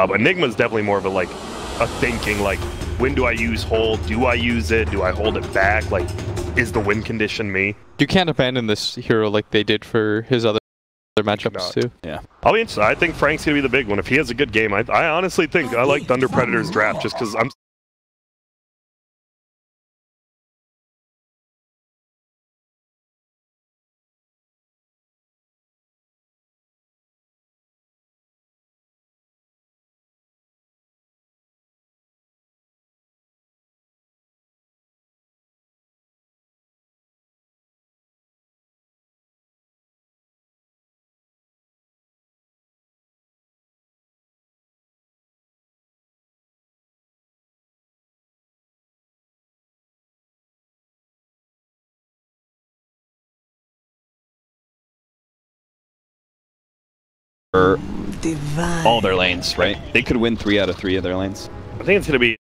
Enigma's definitely more of a like a thinking like, when do I use hold? Do I use it? Do I hold it back? Like, is the win condition me? You can't abandon this hero like they did for his other matchups too. Yeah. I'll be interested. I think Frank's gonna be the big one. If he has a good game, I honestly think I like Thunder Predator's draft just because I'm. All their lanes, right? They could win 3 out of 3 of their lanes. I think it's gonna be.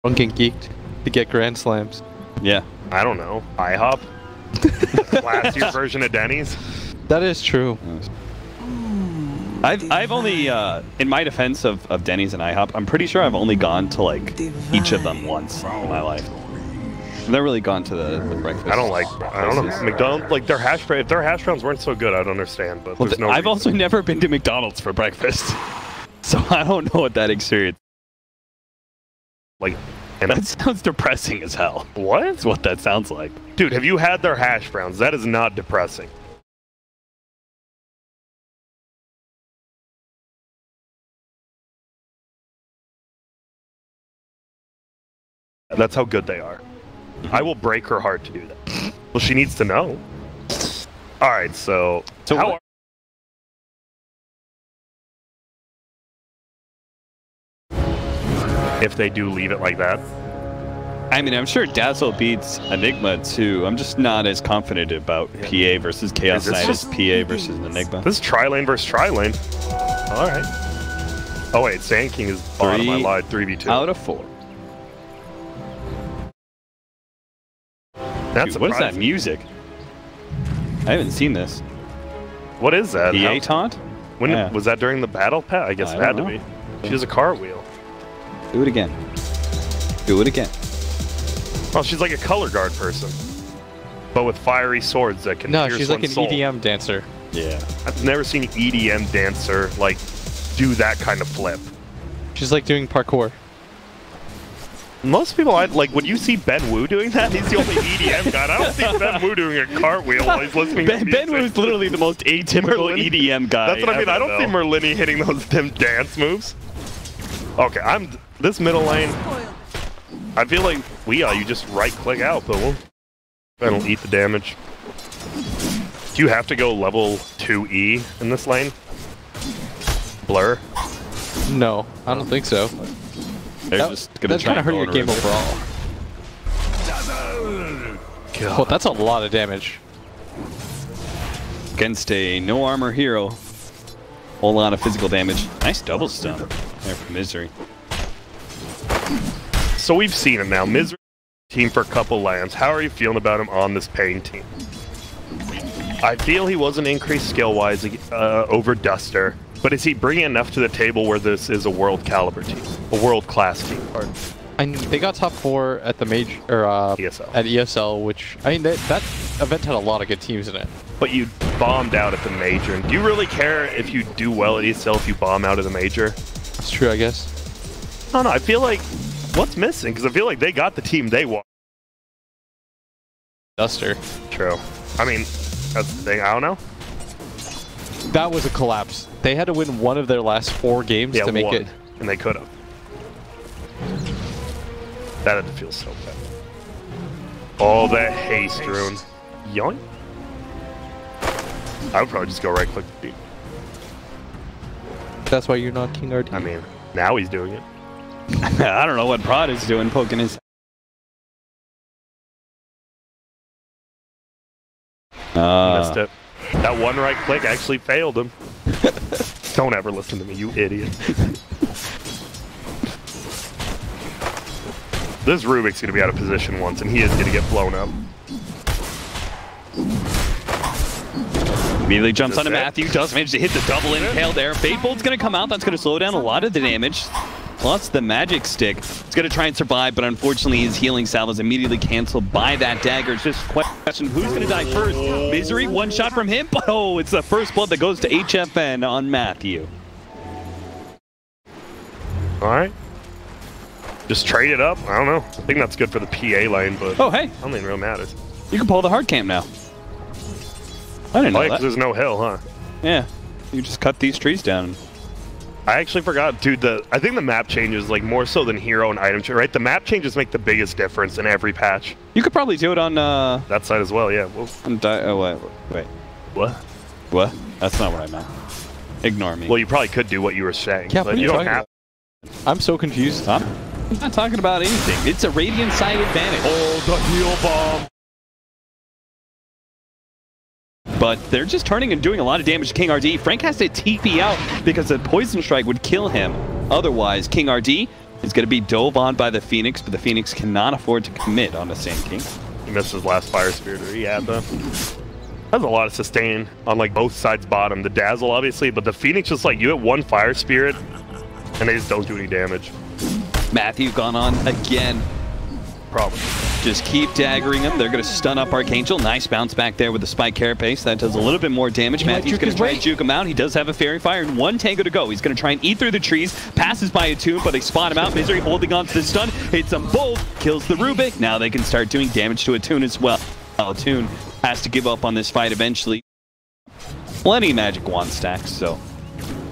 Chongqing geeked to get Grand Slams. Yeah. I don't know. IHOP. Last year's version of Denny's. That is true. I've only, in my defense of Denny's and IHOP, I'm pretty sure I've only gone to like each of them once in my life. I've never really gone to the breakfast. I don't know. McDonald's, like if their hash browns weren't so good, I'd understand. But there's no I've reason. also never been to McDonald's for breakfast, so I don't know what that experience. Like, and That sounds depressing as hell. what? That's what that sounds like. Dude, have you had their hash browns? That is not depressing. That's how good they are. I will break her heart to do that. Well, she needs to know. All right, so how? If they do leave it like that. I mean, I'm sure Dazzle beats Enigma too. I'm just not as confident about PA versus Chaos Knight as PA versus Enigma. This is tri-lane versus tri-lane. All right. Oh wait, Sand King is bottom. I lied. 3v2. Out of 4. That's Dude, what is that music? I haven't seen this. What is that? PA taunt? When Yeah. was that during the battle pass? I guess I it had to don't be. know. She does a cartwheel. Do it again. Do it again. Well, she's like a color guard person, but with fiery swords that can. No, pierce she's like an one's soul. EDM dancer. Yeah. I've never seen an EDM dancer like do that kind of flip. She's like doing parkour. Most people, like, when you see Ben Wu doing that, he's the only EDM guy. I don't see Ben Wu doing a cartwheel while he's listening to music. Ben Wu is literally the most atypical EDM guy. That's what I mean. I don't see Merlini hitting those them dance moves. Okay, this middle lane. I feel like you just right click out, but that'll eat the damage. Do you have to go level 2E in this lane? Blur? No, I don't think so. They're just gonna that's try gonna hurt your game over. overall. Oh, that's a lot of damage. Against a no armor hero. Whole lot of physical damage. Nice double stun there for Misery. So we've seen him now. Misery team for a couple lands. How are you feeling about him on this paiN team? I feel he wasn't increased skill-wise over Duster, but is he bringing enough to the table where this is a world caliber team, a world-class team? And they got top 4 at the major or ESL. At ESL, which I mean that event had a lot of good teams in it. But you bombed out at the major. And do you really care if you do well at ESL if you bomb out of the major? That's true, I guess. No, I feel like what's missing? Because I feel like they got the team they want. Duster. True. I mean, that's the thing. I don't know. That was a collapse. They had to win one of their last 4 games to make it. And they could have. That had to feel so bad. Oh, that haste rune. Yoink. I would probably just go right click the beat. That's why you're not King RD. I mean, now he's doing it. I don't know what Prod is doing, poking his. Missed it. That one right click actually failed him. Don't ever listen to me, you idiot. This Rubik's going to be out of position once, and he is going to get blown up. Immediately jumps onto Matthew, does manage to hit the double impale there. Fate Bolt's going to come out, that's going to slow down a lot of the damage. Plus the magic stick. It's going to try and survive, but unfortunately his healing salve is immediately canceled by that dagger. It's just a question who's going to die first. Misery, one shot from him, but oh, it's the first blood that goes to HFN on Matthew. All right. Just trade it up. I don't know. I think that's good for the PA lane, but oh, hey. I don't think it really matters. You can pull the hard camp now. I didn't know that. 'Cause there's no hill, huh? Yeah. You just cut these trees down. I actually forgot, dude. I think the map changes like more so than hero and item, right? The map changes make the biggest difference in every patch. You could probably do it on that side as well, yeah. Wait. What? What? That's not what I meant. Ignore me. Well, you probably could do what you were saying, yeah, but you don't have. I'm so confused. I'm not talking about anything. It's a radiant side advantage. Oh, the heal bomb. But they're just turning and doing a lot of damage to King RD. Frank has to TP out because the Poison Strike would kill him. Otherwise, King RD is going to be dove on by the Phoenix, but the Phoenix cannot afford to commit on the Sand King. He missed his last Fire Spirit he had, though. Has a lot of sustain on like both sides bottom. The Dazzle, obviously, but the Phoenix just like, you hit one Fire Spirit, and they just don't do any damage. Matthew gone on again. Problem. Just keep daggering him. They're going to stun up Archangel. Nice bounce back there with the Spike Carapace. That does a little bit more damage. Matthew's going to try and juke him out. He does have a Fairy Fire and one Tango to go. He's going to try and eat through the trees. Passes by a Toon, but they spot him out. Misery holding on to the stun. Hits them both. Kills the Rubik. Now they can start doing damage to a Toon as well. Toon has to give up on this fight eventually. Plenty magic wand stacks, so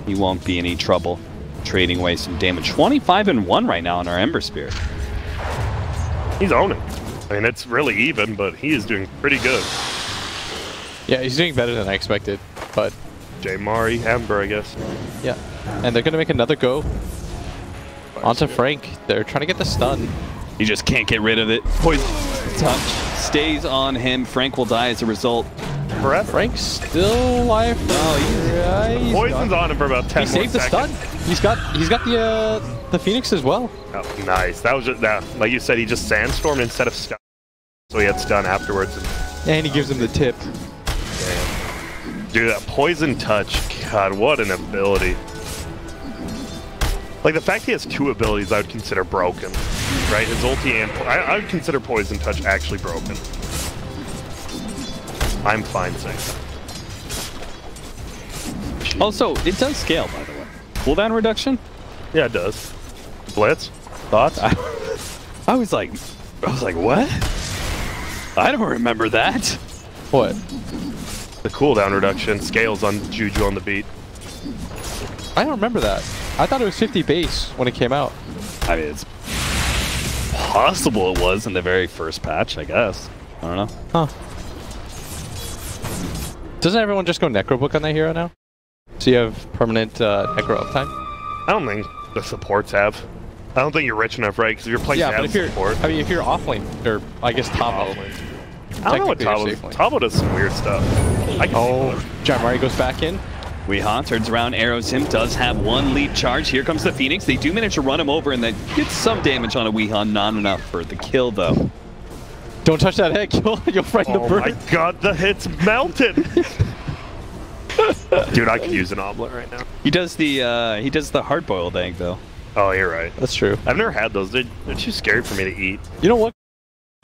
he won't be any trouble trading away some damage. 25-1 right now on our Ember Spirit. He's owning. I mean, it's really even, but he is doing pretty good. Yeah, he's doing better than I expected, but... J. Mari, Ember, I guess. Yeah, and they're going to make another go onto Frank. They're trying to get the stun. He just can't get rid of it. Poison touch stays on him. Frank will die as a result. Forever. Frank's still alive. Oh, he's Poison's on him for about 10 He saved the stun. He's got the Phoenix as well. Oh, nice. That was just like you said. He just sandstormed instead of stun, so he had stun afterwards. And he gives him the tip. Damn. Dude, that poison touch. God, what an ability. Like the fact he has two abilities, I would consider broken. Right, his ulti and I would consider poison touch actually broken. I'm fine saying that. Also, it does scale, by the way. Cooldown reduction? Yeah, it does. Blitz? Thoughts? I was like, what? I don't remember that. What? The cooldown reduction scales on Juju on the beat. I don't remember that. I thought it was 50 base when it came out. I mean, it's possible it was in the very first patch, I guess. I don't know. Huh. Doesn't everyone just go Necrobook on that hero now? So you have permanent Necro uptime? I don't think the supports have. I don't think you're rich enough, right? Because if you're playing support. I mean, if you're off lane, or I guess top lane. I don't know what Tabo does some weird stuff. John Murray goes back in. Weehaw turns around, arrows him, does have one lead charge. Here comes the Phoenix. They do manage to run him over and then get some damage on a Weehaw. Not enough for the kill, though. Don't touch that head, you'll frighten the bird. Oh my god, the hit's melted! Dude, I could use an omelet right now. He does the hard-boiled egg, though. Oh, you're right. That's true. I've never had those. They're too scary for me to eat. You know what?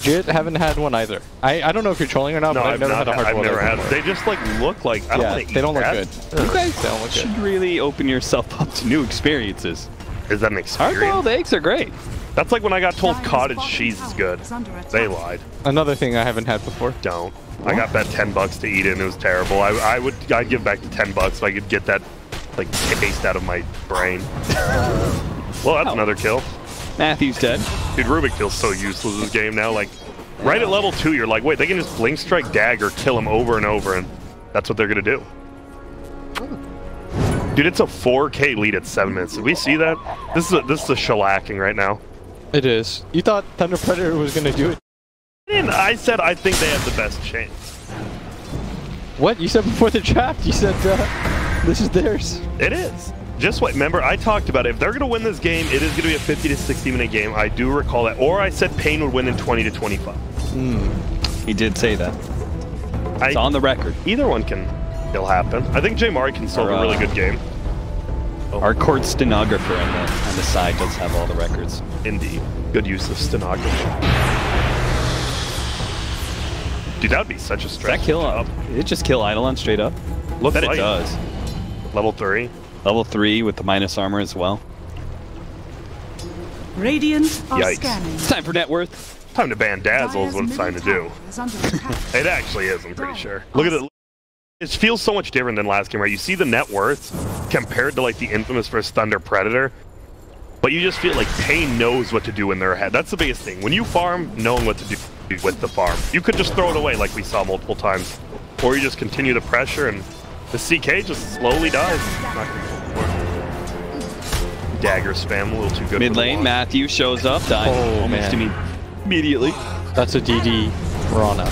Legit, haven't had one either. I don't know if you're trolling or not, but I've never had a hard-boiled egg. I've never had. They just like look like I don't want to eat. They don't look good. You guys should really open yourself up to new experiences. Is that an experience? Hard-boiled eggs are great. That's like when I got told cottage cheese is good. They lied. Another thing I haven't had before. Don't. I got bet $10 to eat it and it was terrible. I'd give back the $10 if I could get that like taste out of my brain. Well, that's another kill. Matthew's dead. Dude, Rubik feels so useless this game now. Like, right at level 2, you're like, wait, they can just blink strike dagger, kill him over and over, and that's what they're gonna do. Dude, it's a 4K lead at 7 minutes. Did we see that? This is a shellacking right now. It is. You thought Thunder Predator was gonna do it? And I said I think they have the best chance. What? You said before the draft, you said this is theirs. It is. just wait. Remember, I talked about it. If they're going to win this game, it is going to be a 50 to 60 minute game. I do recall that. Or I said paiN would win in 20 to 25. He did say that. It's on the record. Either one can still happen. I think Mari can still have a really good game. Our court stenographer on the side does have all the records. Indeed. Good use of stenography. Dude, that would be such a stretch. Does that kill up? It just kill Eidolon straight up? Looks Bet like it does. Level 3. Level 3 with the minus armor as well. Radiant are Yikes. scanning. It's time for net worth. Time to ban Dazzle is what it's time to do. It actually is, I'm pretty sure. Look at it. It feels so much different than last game, right? You see the net worth compared to like the infamous versus Thunder Predator, but you just feel like paiN knows what to do in their head. That's the biggest thing. When you farm, knowing what to do with the farm. You could just throw it away like we saw multiple times, or you just continue the pressure and the CK just slowly dies. Not gonna go for it. Dagger spam, a little too good. Mid lane, Matthew shows up, dies almost immediately. That's a DD Rana.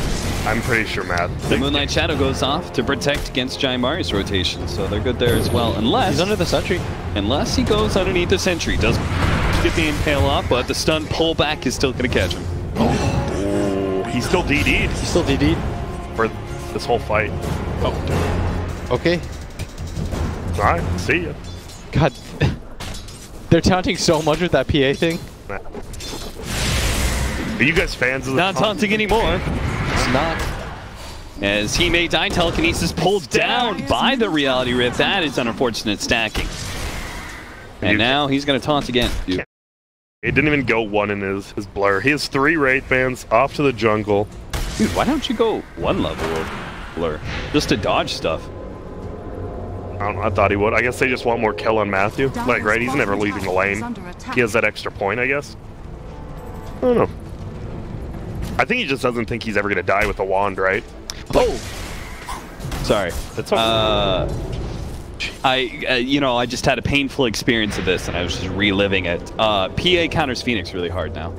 I'm pretty sure, Matt. The Moonlight Shadow goes off to protect against Mari's rotation, so they're good there as well. Unless he's under the sentry. Unless he goes underneath the sentry. Does get the impale off, but the stun pullback is still going to catch him. Oh, he's still DD'd. He's still DD'd for this whole fight. Oh, okay. All right, see ya. God, they're taunting so much with that PA thing. Are you guys fans of the Not taunting anymore. It's not. As he may die, telekinesis pulled down by the reality rift. That is an unfortunate stacking. And now he's going to taunt again. It didn't even go one in his blur. He has 3 Wraith Bands off to the jungle. Dude, why don't you go 1 level of blur? Just to dodge stuff. I don't know, I thought he would. I guess they just want more kill on Matthew. Like, right, he's never leaving the lane. He has that extra point, I guess. I don't know. I think he just doesn't think he's ever going to die with a wand, right? Oh! Sorry. That's okay. I just had a painful experience of this, and I was just reliving it. PA counters Phoenix really hard now.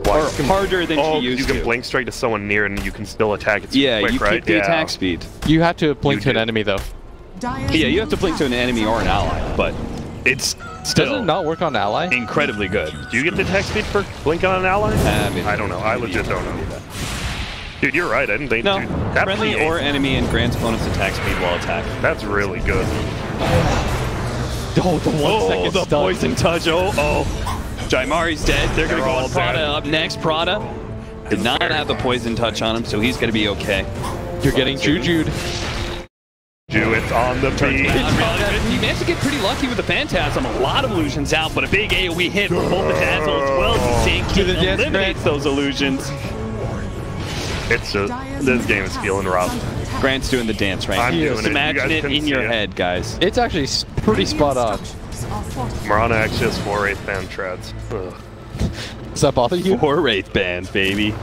Or harder than she used to. You can blink straight to someone near, and you can still attack it quick, you keep the attack speed. You have to blink to an enemy, though. Yeah, you have to blink to an enemy or an ally, but it's still... Does it not work on ally? Incredibly good. Do you get the attack speed for blink on an ally? I don't know. I legit don't know. Dude, you're right. I didn't think... No, dude, that friendly or enemy and grants bonus attack speed while attacking. That's really good. Oh, the 1 second the stun. poison touch. Jaimari's dead. They're going to go Prada up next. Prada did not have the poison touch on him, so he's going to be okay. You're getting juju'd. It's on the beat. He managed to get pretty lucky with the Phantasm. A lot of illusions out, but a big AoE hit from both the Dazzle as well as he eliminates those illusions. It's just, this game is feeling rough. Grant's doing the dance right I'm here. doing Just imagine it couldn't in your see head, guys. It's actually pretty spot on. Marana actually has 4 Wraith Band treads. Does that bother you? 4 Wraith Bands, baby.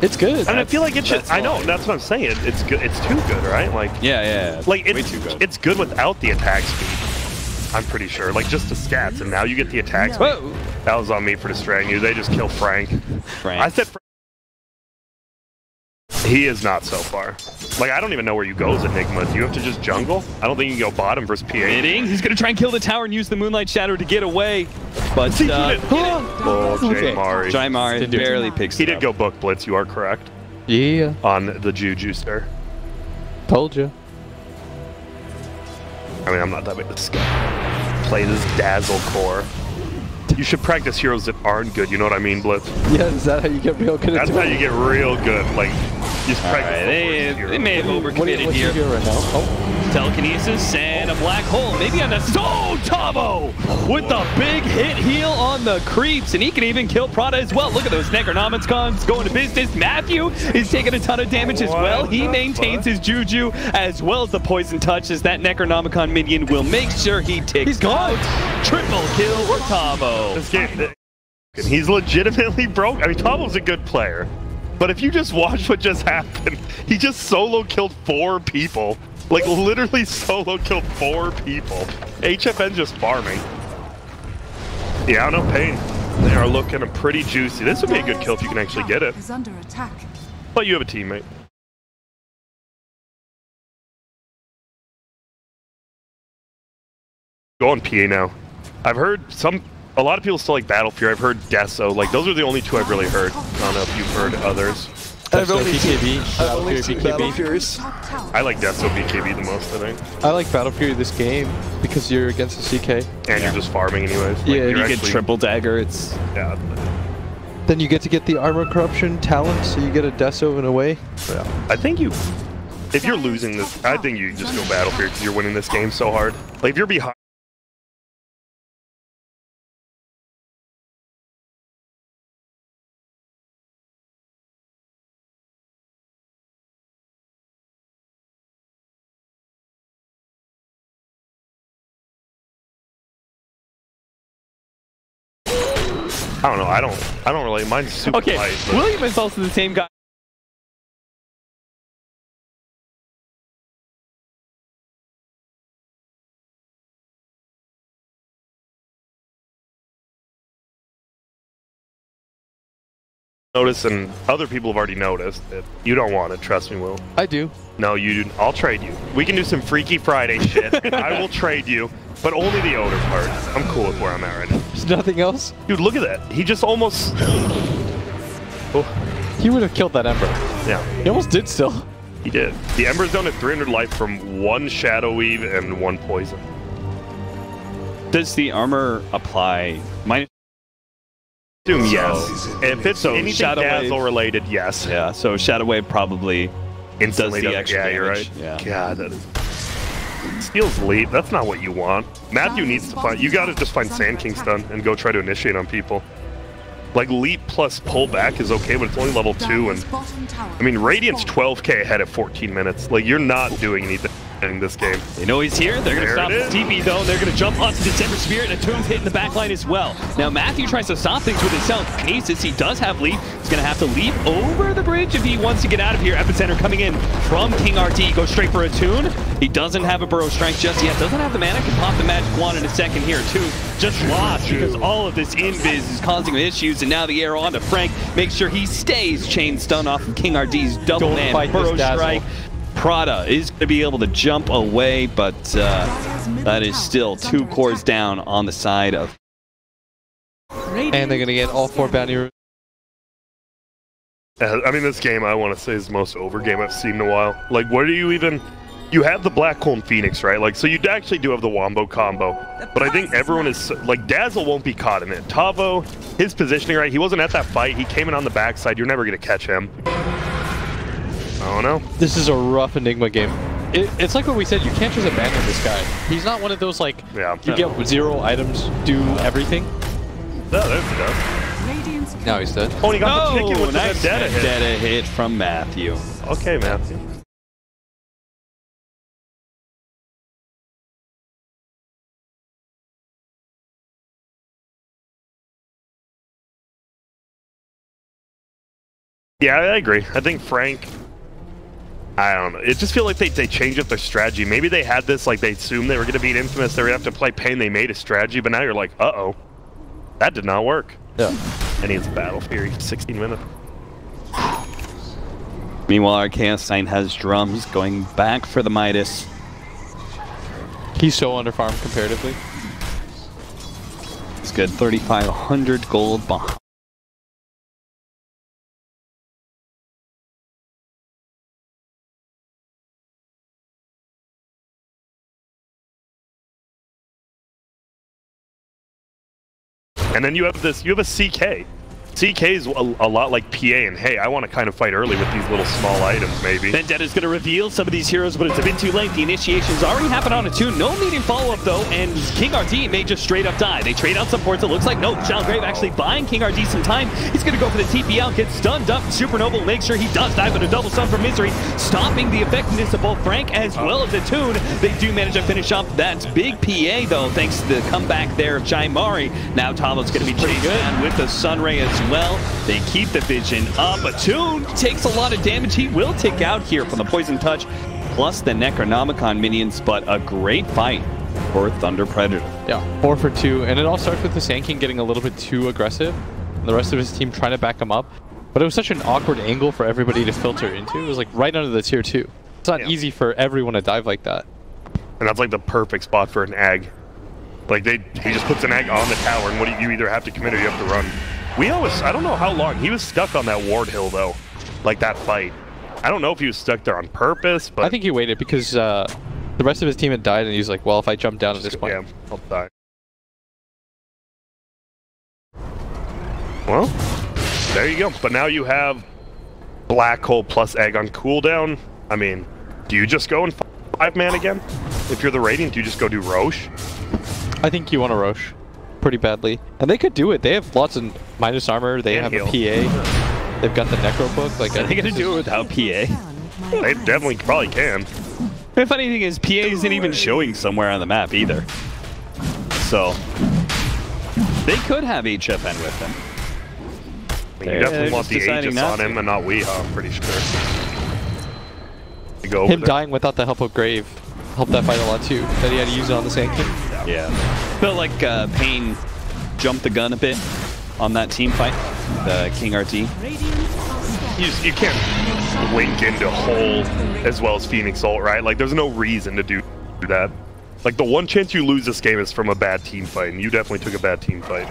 It's good. And I feel like it's just, I know, that's what I'm saying. It's good. It's too good, right? Like, yeah. Like, way too good. It's good without the attack speed. I'm pretty sure. Like, just the stats, and now you get the attack speed. Whoa. That was on me for distracting you. They just kill Frank. I said he is not so far. Like, I don't even know where you go as Enigma. Do you have to just jungle? I don't think you can go bottom versus PA. He's going to try and kill the tower and use the Moonlight Shadow to get away. But, Mari. Mari barely picks He it did up. go book blitz, you are correct. Yeah. On the Juju sir. Told you. I mean, I'm not that big of a guy. Play this Dazzle core. You should practice heroes that aren't good, you know what I mean, Blitz? Yeah, is that how you get real good at That's how you get real good. Like, just practice. Right, they may have overcommitted here. Right now? Oh. Telekinesis and a black hole. Maybe on the... Oh, Tavo! With the big hit heal on the creeps. And he can even kill Prada as well. Look at those Necronomicons going to business. Matthew is taking a ton of damage as well. He maintains his Juju as well as the poison touch as that Necronomicon minion will make sure he takes out. Triple kill for Tavo. This game, he's legitimately broke. I mean, Tavo's a good player. But if you just watch what just happened, he just solo killed 4 people. Like, literally solo killed 4 people. HFN just farming. Yeah, I don't know, paiN. They are looking pretty juicy. This would be a good kill if you can actually get it. But you have a teammate. Go on PA now. I've heard a lot of people still like Battle Fury. I've heard Deso. Like those are the only two I've really heard. I don't know if you've heard others. I've only BKB. seen Battle Furies. I like Deso BKB the most, I think. I like Battle Fury this game because you're against the CK. And you're just farming anyways. Like, Yeah, You you're get triple dagger. It's Yeah. Then you get to get the armor corruption talent, so you get a Deso in a way. Yeah. I think if you're losing this, I think you just go Battle Fury because you're winning this game so hard. Like if you're behind. I don't know. I don't really. Mine's super okay. light. But William is also the same guy. notice, and other people have already noticed that you don't want it. Trust me, Will. I do. No, you do. I'll trade you. We can do some Freaky Friday shit. I will trade you, but only the odor part. I'm cool with where I'm at right now. There's nothing else? Dude, look at that. He just almost. Oh. He would have killed that Ember. Yeah. He almost did still. He did. The Ember's down to 300 life from 1 Shadow Weave and 1 Poison. Does the armor apply? Assume yes. If it's anything Shadow Dazzle Wave related, yes. Yeah, so Shadow Wave probably Instantly does the does- extra yeah, you're damage. right. Yeah. God, that is. Steals lead. That's not what you want. Matthew needs to find. You gotta just find Sand King stun and go try to initiate on people. Like leap plus pull back is okay, but it's only level 2, and I mean Radiant's 12k ahead at 14 minutes. Like you're not doing anything in this game. They know he's here. They're going to There stop it the is. TP though. They're going to jump onto December Spirit, and Tomb's hitting the backline as well. Now Matthew tries to stop things with his Kinesis. He does have leap. He's going to have to leap over the bridge if he wants to get out of here. Epicenter coming in from King RT. Goes straight for a tune. He doesn't have a Burrow Strike just yet. Doesn't have the mana. Can pop the Magic Wand in a second here too. Just lost because all of this invis is causing him issues, and now the arrow onto Frank. Makes sure he stays chain stun off of King RT's double Don't man fight Burrow this Dazzle. Strike. Prada is going to be able to jump away, but that is still 2 cores down on the side of. And they're going to get all 4 bounty roots. I mean, this game I want to say is the most over game I've seen in a while. Like, what do you even? You have the Black Hole and Phoenix, right? Like, so you actually do have the Wombo combo, but I think everyone is like Dazzle won't be caught in it. Tavo, his positioning, right? He wasn't at that fight. He came in on the backside. You're never gonna catch him. I don't know. This is a rough Enigma game. It's like what we said, you can't just abandon this guy. He's not one of those, like, Yeah. you get 0 items, do everything. No, there's he does. Now he's dead. Oh, and he got the chicken with nice the vendetta hit. vendetta hit from Matthew. Okay, Matthew. Yeah, I agree. I think Frank, I don't know. It just feels like they changed up their strategy. Maybe they had this, like they assumed they were going to beat Infamous. They were going to have to play paiN. They made a strategy, but now you're like, uh-oh. That did not work. Yeah. And he's Battle Fury, 16 minutes. Meanwhile, our Chaos Sign has drums going back for the Midas. He's so underfarmed comparatively. It's good. 3,500 gold behind. And then you have this, you have a CK. CK is a lot like PA, and hey, I want to kind of fight early with these little small items, maybe. Vendetta's going to reveal some of these heroes, but it's a bit too late. The initiation's already happened on a tune. No immediate follow-up, though, and King RT may just straight up die. They trade out some ports. It looks like, no, Shalgrave actually buying King RT some time. He's going to go for the TP out, get stunned up. Supernova makes sure he does die, but a double stun from Misery, stopping the effectiveness of both Frank as well as the tune. They do manage to finish up that big PA, though, thanks to the comeback there of Jaimari. Now Tavo's going to be pretty good with the Sunray as well. They keep the vision up. Atune takes a lot of damage. He will take out here from the Poison Touch, plus the Necronomicon minions, but a great fight for Thunder Predator. Yeah, 4 for 2, and it all starts with the Sand King getting a little bit too aggressive, and the rest of his team trying to back him up. But it was such an awkward angle for everybody to filter into. It was like right under the tier 2. It's not easy for everyone to dive like that. And that's like the perfect spot for an Ag. Like he just puts an egg on the tower, and what you either have to commit or you have to run. I don't know how long he was stuck on that ward hill though, like that fight. I don't know if he was stuck there on purpose, but I think he waited because the rest of his team had died, and he was like, "Well, if I jump down at this point, yeah, I'll die." Well, there you go. But now you have Black Hole plus egg on cooldown. I mean, do you just go in 5-man again? If you're the Radiant, do you just go do Roche? I think you want to Roche pretty badly. And they could do it. They have lots of minus armor. They have heal. a PA. They've got the Necro book. Like, Are they going to do it without PA? They definitely probably can. The funny thing is, PA isn't even showing somewhere on the map either. So, they could have HFN with them. I mean, you definitely want the Aegis on him and not Weehaw, I'm pretty sure. You go him dying without the help of Grave helped that fight a lot too, that he had to use it on the Sand King. Yeah. Felt like paiN jumped the gun a bit on that team fight, the King RT. You can't link into Hull as well as Phoenix ult, right? Like, there's no reason to do that. Like, the one chance you lose this game is from a bad team fight, and you definitely took a bad team fight.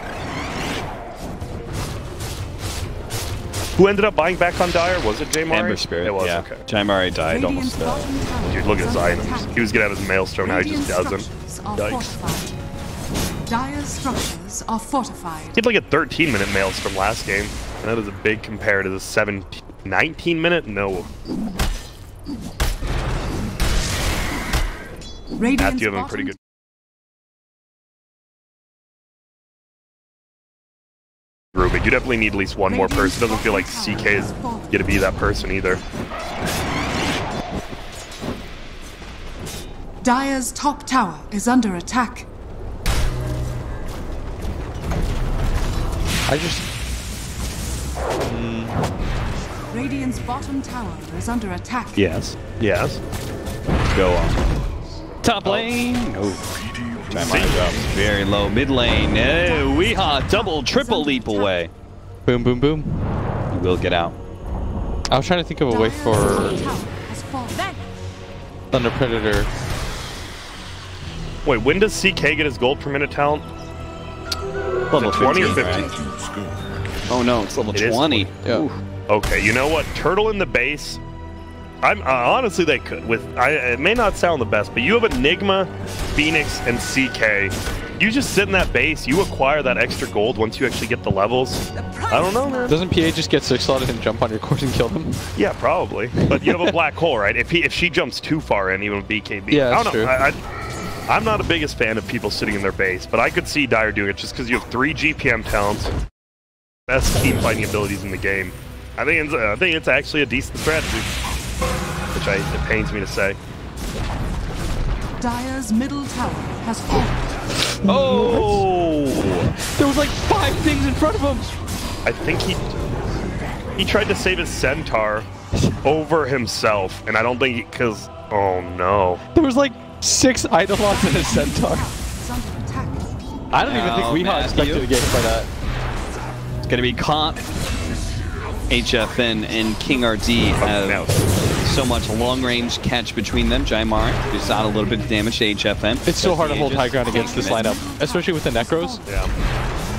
Who ended up buying back on Dire? Was it Jaymari? Ember Spirit. It was, yeah. okay. Jaymari died almost. Dude, look at his items. He was gonna have his Maelstrom, now he just doesn't. Yikes. Dire's structures are fortified. He had like a 13-minute Maelstrom last game, and that is a big compared to the 19-minute? No. Matthew having pretty good. Rubik, you definitely need at least one more person. Doesn't feel like CK is gonna be that person either. Dire's top tower is under attack. Radiant's bottom tower is under attack. Yes. Yes. Go on. Top lane. Oh. Jaymari drops very low. Mid lane. Weehaw double, triple leap away. Boom, boom, boom. He will get out. I was trying to think of a way for Thunder Predator. Wait, when does CK get his gold per minute talent? Level 20 or 15, 15? right? Oh no, it's level 20. Yeah. Okay, you know what? Turtle in the base. Honestly, they could. It may not sound the best, but you have Enigma, Phoenix, and CK. You just sit in that base. You acquire that extra gold once you actually get the levels. I don't know, man. Doesn't PA just get 6-slotted and jump on your court and kill them? Yeah, probably. But you have a black hole, right? If she jumps too far in, even with BKB. Yeah, I that's don't know. true. I'm not the biggest fan of people sitting in their base, but I could see Dire doing it just because you have 3 GPM talents, best team fighting abilities in the game. I think it's actually a decent strategy, which it pains me to say. Dire's middle tower has fallen. Oh! There was like 5 things in front of him! I think he tried to save his Centaur over himself, and I don't think because oh no. There was like 6 Eidolons in his Centaur. I don't even think Weehaw expected to get hit by that. It's going to be caught. HFN and King RT have so much long-range catch between them. Jaymari just out a little bit of damage to HFN. It's so hard to hold high ground against this lineup, especially with the Necros. Yeah.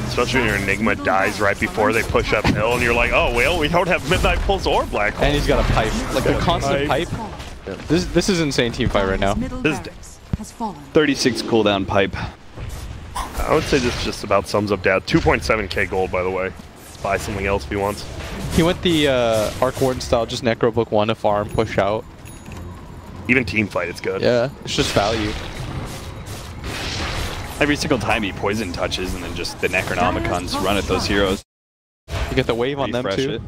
Especially when your Enigma dies right before they push up hill, and you're like, oh, well, we don't have Midnight Pulse or Black Hole. And he's got a pipe. Like, the constant pipe. Yeah. This is insane team fight right now. This has fallen. 36 cooldown pipe. I would say this just about sums up down. 2.7k gold, by the way. Buy something else if he wants. He went the Arc Warden style, just Necro Book 1 to farm, push out. Even team fight, it's good. Yeah, it's just value. Every single time he poison touches, and then just the Necronomicons run at those heroes. You get the wave on them too. It.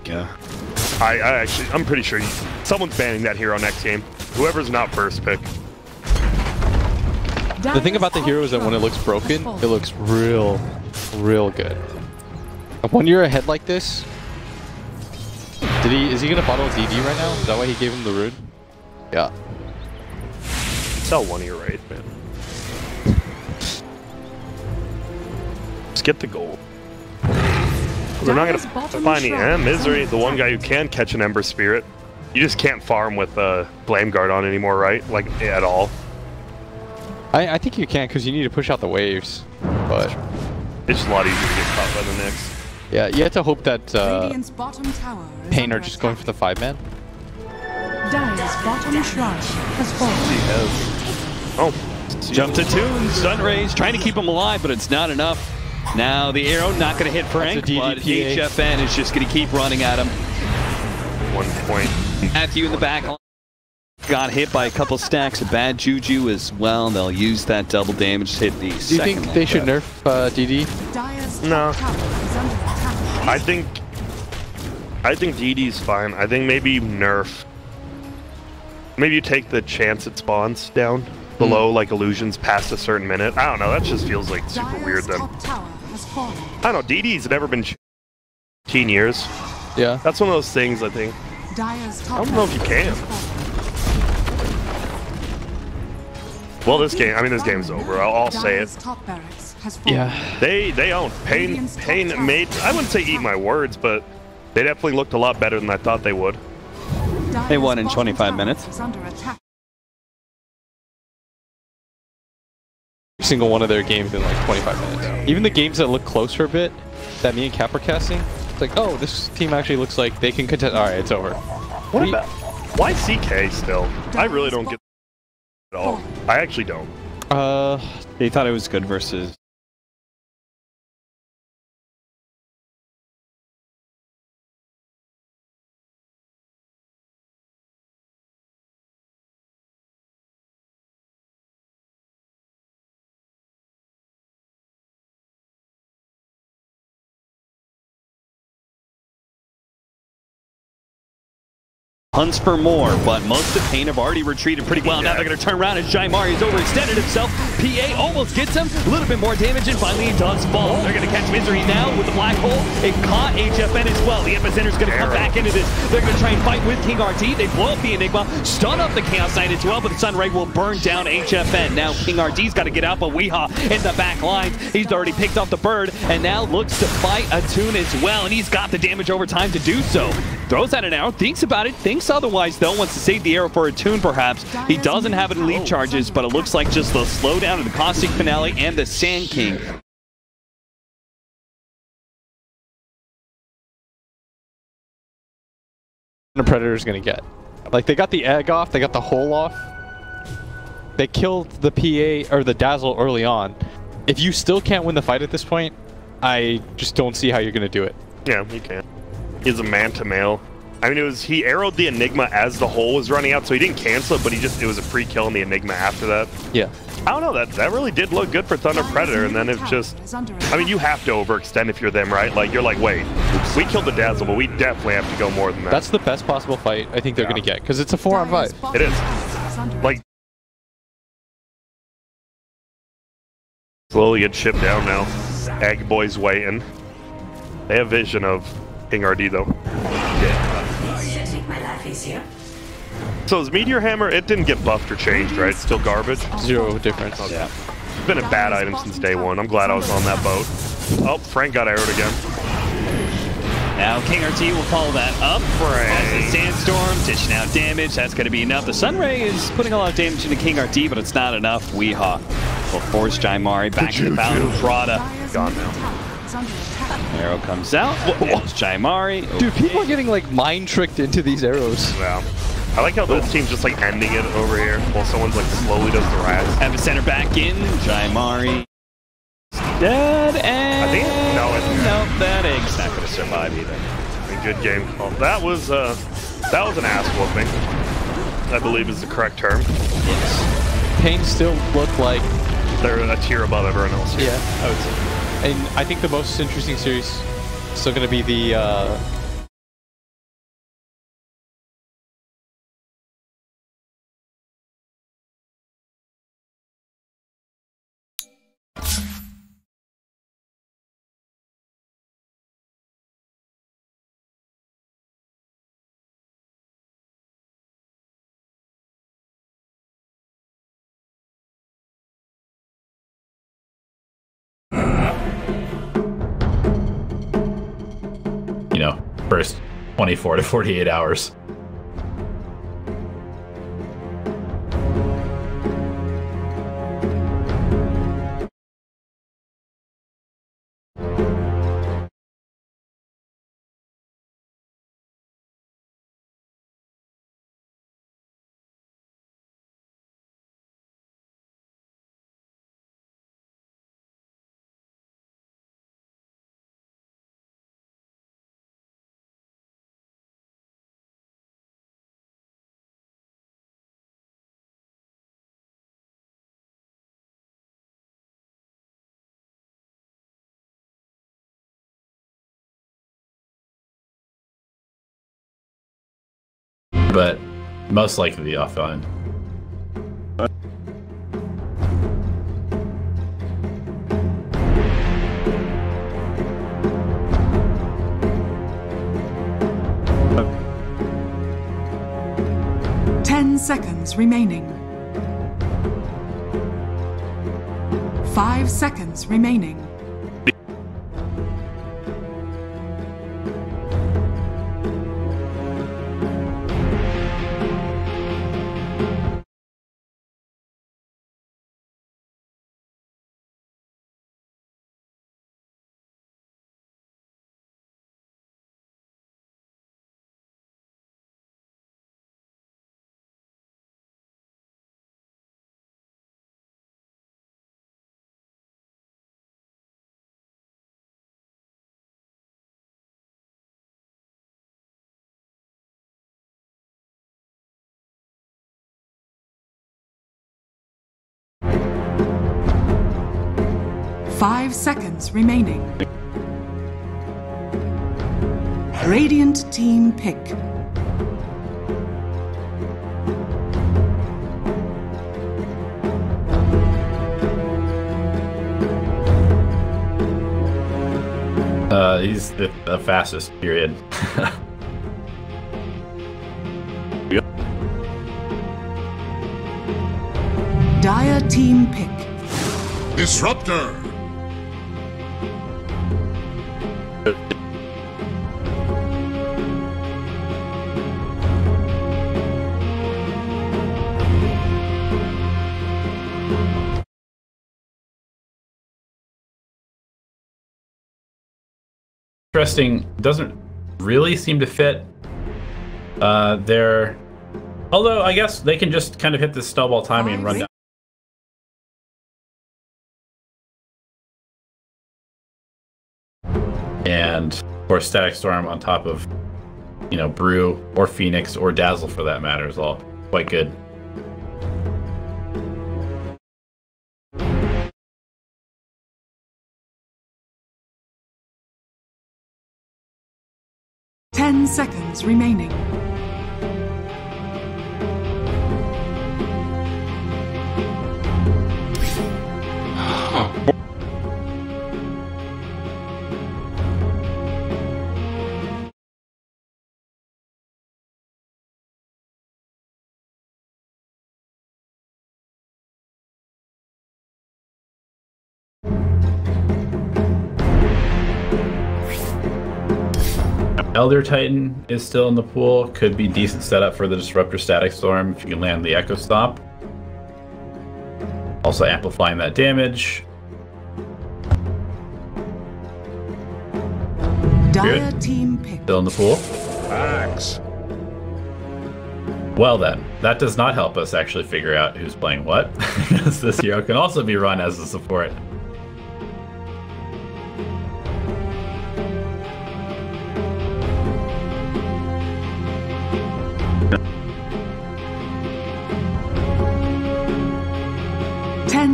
Yeah. I'm pretty sure someone's banning that hero next game. Whoever's not first pick. The thing about the hero is that when it looks broken, it looks real good. When you're ahead like this, is he gonna bottle DD right now? Is that why he gave him the rune? Yeah. Sell one of your raid, man. Just get the gold. They're not gonna find the Misery, the one guy who can catch an Ember Spirit. You just can't farm with Blame Guard on anymore, right? Like, at all. I think you can because you need to push out the waves. But it's just a lot easier to get caught by the Nyx. yeah, you have to hope that Radiant's bottom tower is paiN under are just going for the 5-man. Dire's bottom shrine has fallen. Oh, Jump to tune, stun raise, trying to keep him alive, but it's not enough. Now the arrow not going to hit Frank, but HFN is just going to keep running at him. 1 point. Matthew in the back got hit by a couple stacks of bad juju as well. They'll use that double damage to hit the second. Do you think they should nerf DD? Dire's No. top tower is under attack. I think DD's fine. I think maybe nerf. Maybe you take the chance it spawns down below like illusions past a certain minute. I don't know. That just feels like super Dire's weird then. top tower has fallen. I don't know. DD's never been 15 years. Yeah. That's one of those things I think. Dire's top I don't know if you tower can. has fallen. Well, this game's over. I'll say it. Dire's top barracks has fallen. Yeah. They own. paiN made. I wouldn't say eat my words, but they definitely looked a lot better than I thought they would. They won in Dire's 25 bottom minutes. tower is under attack. Every single one of their games in like 25 minutes. Even the games that look close for a bit, that me and Cap are casting, it's like, oh, this team actually looks like they can contest. All right, it's over. What about? Why CK still? I really don't get it at all. I actually don't. They thought it was good versus. Hunts for more, but most of paiN have already retreated pretty well. Now they're going to turn around as Jaimari has overextended himself. PA almost gets him. A little bit more damage, and finally he does fall. They're going to catch Misery now with the black hole. It caught HFN as well. The Epicenter's going to come back into this. They're going to try and fight with King RT. They blow up the Enigma, stun up the Chaos Knight as well, but the Sunray will burn down HFN. Now King RT's got to get out, but Weehaw in the back line. He's already picked up the bird, and now looks to fight a tune as well, and he's got the damage over time to do so. Throws out an arrow, thinks about it, thinks otherwise though, wants to save the arrow for a tune perhaps. He doesn't have it in lead charges, but it looks like just the slowdown of the Caustic Finale and the Sand King. The Predator's gonna get. Like, they got the egg off, they got the hole off. They killed the PA, or the Dazzle early on. If you still can't win the fight at this point, I just don't see how you're gonna do it. Yeah, you can. He's a man-to-mail. I mean, he arrowed the Enigma as the hole was running out, so he didn't cancel it, but it was a free kill in the Enigma after that. Yeah. I don't know, that really did look good for Thunder Predator, and then it's just, I mean, you have to overextend if you're them, right? Like, you're like, wait, we killed the Dazzle, but we definitely have to go more than that. That's the best possible fight I think they're gonna get, because it's a 4-on-5. It is. Like, slowly get shipped down now. Egg Boys waiting. They have vision of King RD though. So is Meteor Hammer, it didn't get buffed or changed, right? It's still garbage? Zero difference. Okay. It's been a bad item since day one. I'm glad I was on that boat. Oh, Frank got arrowed again. Now King RT will follow that up. Frank. Sandstorm, dishing out damage. That's going to be enough. The Sunray is putting a lot of damage into King RT, but it's not enough. Weehaw will force Jaimari back to the Fountain of Prada. Gone now. Arrow comes out. There's Jaimari. Okay. Dude, people are getting like mind tricked into these arrows. Yeah. I like how this team's just like ending it over here while someone's like slowly does the rise. Epicenter back in. Jaimari dead, and I think nope, that egg's not going to survive either. A good game call. That was an ass whooping, I believe is the correct term. Yes. paiN still look like they're a tier above everyone else here. Yeah, I would say. And I think the most interesting series is still going to be the first 24 to 48 hours. but most likely the offline. Seconds remaining. 5 seconds remaining. Five seconds remaining. Radiant team pick. He's the fastest, period. Dire team pick. Disruptor. Interesting, doesn't really seem to fit their, although I guess they can just kind of hit this snowball timing and run down. And of course Static Storm on top of, you know, Brew or Phoenix or Dazzle for that matter is all quite good. Seconds remaining. Elder Titan is still in the pool. Could be decent setup for the Disruptor Static Storm if you can land the Echo Stomp. Also amplifying that damage. Dire team pick. Still in the pool. Axe. Well then, that does not help us actually figure out who's playing what, because this hero can also be run as a support.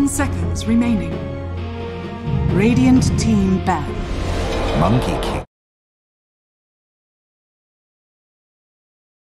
Seconds remaining. Radiant team back. Monkey King.